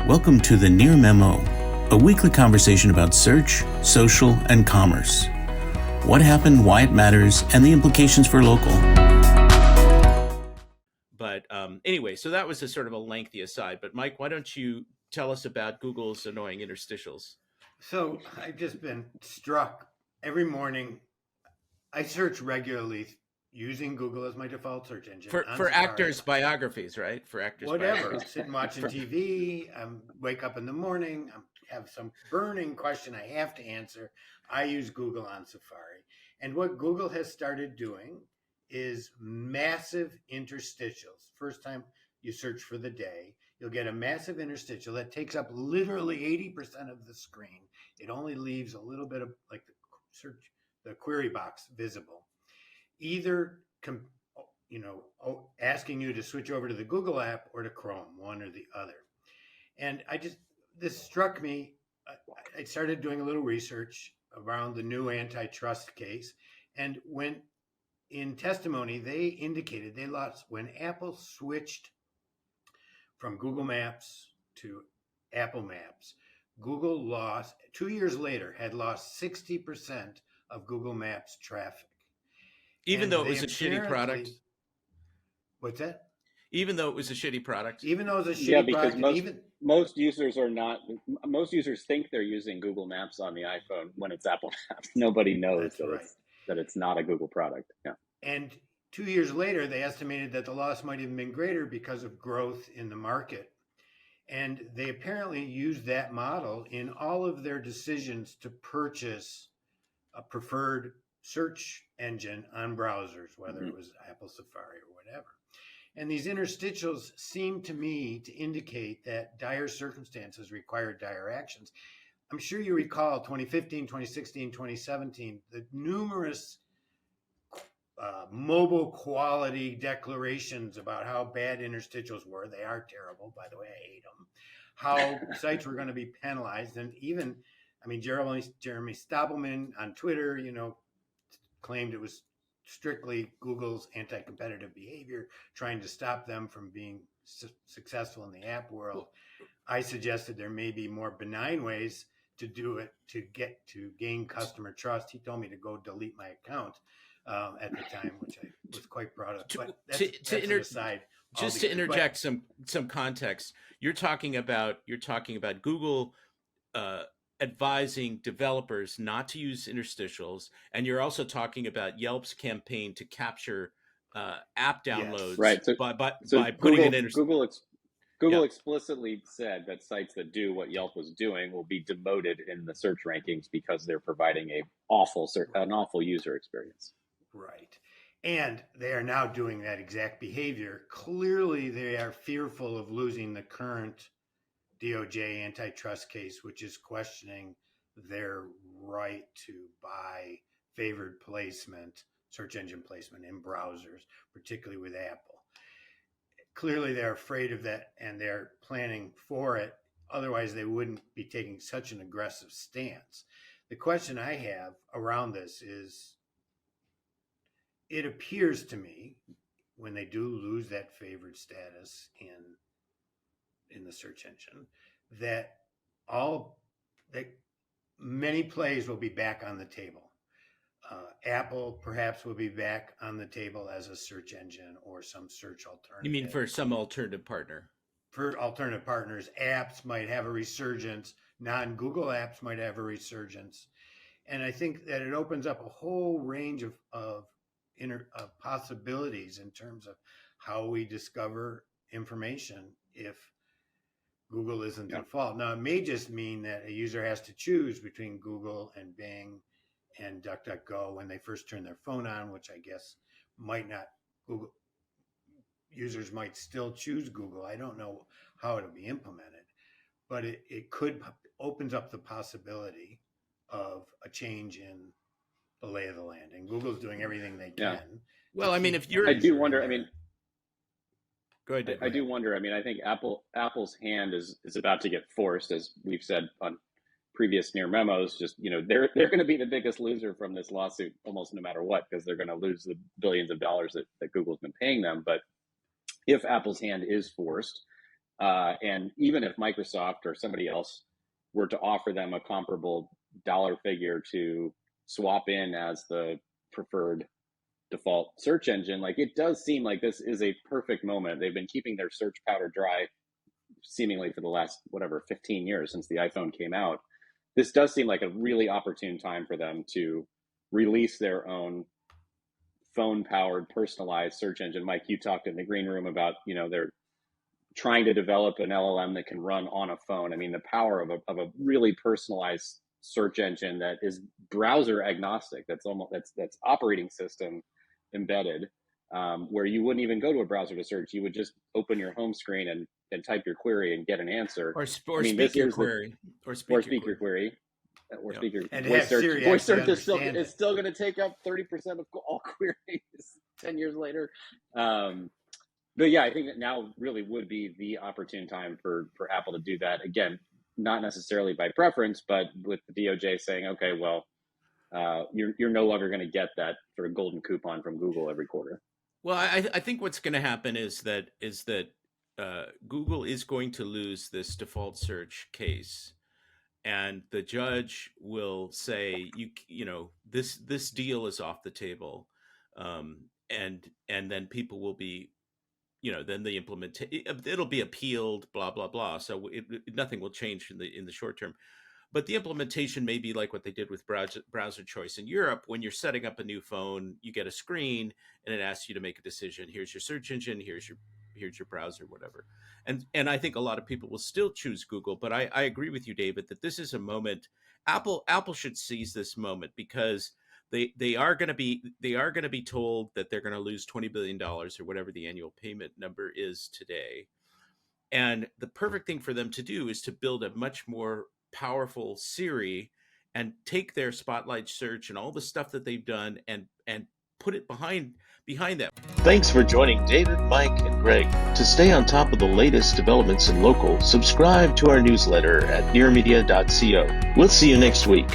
Welcome to the Near Memo, a weekly conversation about search, social, and commerce. What happened, why it matters, and the implications for local. But anyway, so that was a sort of a lengthy aside. But Mike, why don't you tell us about Google's annoying interstitials? So I've just been struck every morning. I search regularly using Google as my default search engine. For actors' biographies, right? For actors' whatever. biographies. Sitting watching TV. I wake up in the morning. I have some burning question I have to answer. I use Google on Safari. And what Google has started doing is massive interstitials. First time you search for the day, you'll get a massive interstitial that takes up literally 80% of the screen. It only leaves a little bit of like the query box visible. Either asking you to switch over to the Google app or to Chrome, one or the other. And this struck me. I started doing a little research around the new antitrust case, and when in testimony they indicated they lost when Apple switched from Google Maps to Apple Maps. Google lost 2 years later had lost 60% of Google Maps traffic. Even though it was a shitty product. What's that? Even though it was a shitty product. Even though it was a shitty product. Yeah, because most users users think they're using Google Maps on the iPhone when it's Apple Maps. Nobody knows that it's not a Google product. Yeah. And 2 years later, they estimated that the loss might have been greater because of growth in the market. And they apparently used that model in all of their decisions to purchase a preferred search engine on browsers, whether it was Apple Safari or whatever. And these interstitials seem to me to indicate that dire circumstances require dire actions. I'm sure you recall 2015, 2016, 2017, the numerous mobile quality declarations about how bad interstitials were. They are terrible, by the way, I hate them. How sites were going to be penalized. And even, Jeremy Stoppelman on Twitter, claimed it was strictly Google's anti-competitive behavior, trying to stop them from being successful in the app world. I suggested there may be more benign ways to do it to gain customer trust. He told me to go delete my account at the time, which I was quite proud of. But that's an aside. Just to interject some context, you're talking about Google advising developers not to use interstitials, and you're also talking about Yelp's campaign to capture app downloads, yes. Right? By putting an interstitial. Google explicitly said that sites that do what Yelp was doing will be demoted in the search rankings because they're providing an awful user experience. Right. And they are now doing that exact behavior. Clearly, they are fearful of losing the current DOJ antitrust case, which is questioning their right to buy favored placement, search engine placement in browsers, particularly with Apple. Clearly, they're afraid of that and they're planning for it. Otherwise, they wouldn't be taking such an aggressive stance. The question I have around this is, it appears to me when they do lose that favored status in the search engine, that many plays will be back on the table. Apple perhaps will be back on the table as a search engine or some search alternative. You mean for some alternative partner? For alternative partners, apps might have a resurgence. Non-Google apps might have a resurgence. And I think that it opens up a whole range of possibilities in terms of how we discover information if Google isn't the fault. Now, it may just mean that a user has to choose between Google and Bing and DuckDuckGo when they first turn their phone on, which I guess might not. Google users might still choose Google. I don't know how it'll be implemented, but it could opens up the possibility of a change in the lay of the land, and Google's doing everything they can. Yeah. Well, if you're, I do wonder. Go ahead, Dave. I do wonder. I think Apple's hand is about to get forced, as we've said on previous Near Memos. Just they're going to be the biggest loser from this lawsuit, almost no matter what, because they're going to lose the billions of dollars that Google's been paying them. But if Apple's hand is forced, And even if Microsoft or somebody else were to offer them a comparable dollar figure to swap in as the preferred default search engine, like, it does seem like this is a perfect moment. They've been keeping their search powder dry seemingly for the last, 15 years since the iPhone came out. This does seem like a really opportune time for them to release their own phone-powered, personalized search engine. Mike, you talked in the green room about, they're trying to develop an LLM that can run on a phone. I mean, the power of a really personalized search engine that is browser agnostic, that's operating system embedded, where you wouldn't even go to a browser to search. You would just open your home screen and type your query and get an answer. Or speak your query. Or speak your query. Or speaker And voice have search. Siri Voice search actually is still going to take up 30% of all queries 10 years later. But yeah, I think that now really would be the opportune time for Apple to do that. Again, not necessarily by preference, but with the DOJ saying, okay, well, you're no longer going to get that sort of golden coupon from Google every quarter. Well, I think what's going to happen is that Google is going to lose this default search case, and the judge will say, this deal is off the table, and then people will be, then the it'll be appealed, blah blah blah. So nothing will change in the short term. But the implementation may be like what they did with browser choice in Europe. When you're setting up a new phone, you get a screen and it asks you to make a decision. Here's your search engine. Here's your browser, whatever. And I think a lot of people will still choose Google. But I agree with you, David, that this is a moment. Apple should seize this moment, because they are going to be told that they're going to lose $20 billion or whatever the annual payment number is today. And the perfect thing for them to do is to build a much more powerful Siri and take their Spotlight search and all the stuff that they've done and put it behind that. Thanks for joining David, Mike, and Greg. To stay on top of the latest developments in local, subscribe to our newsletter at nearmedia.co. We'll see you next week.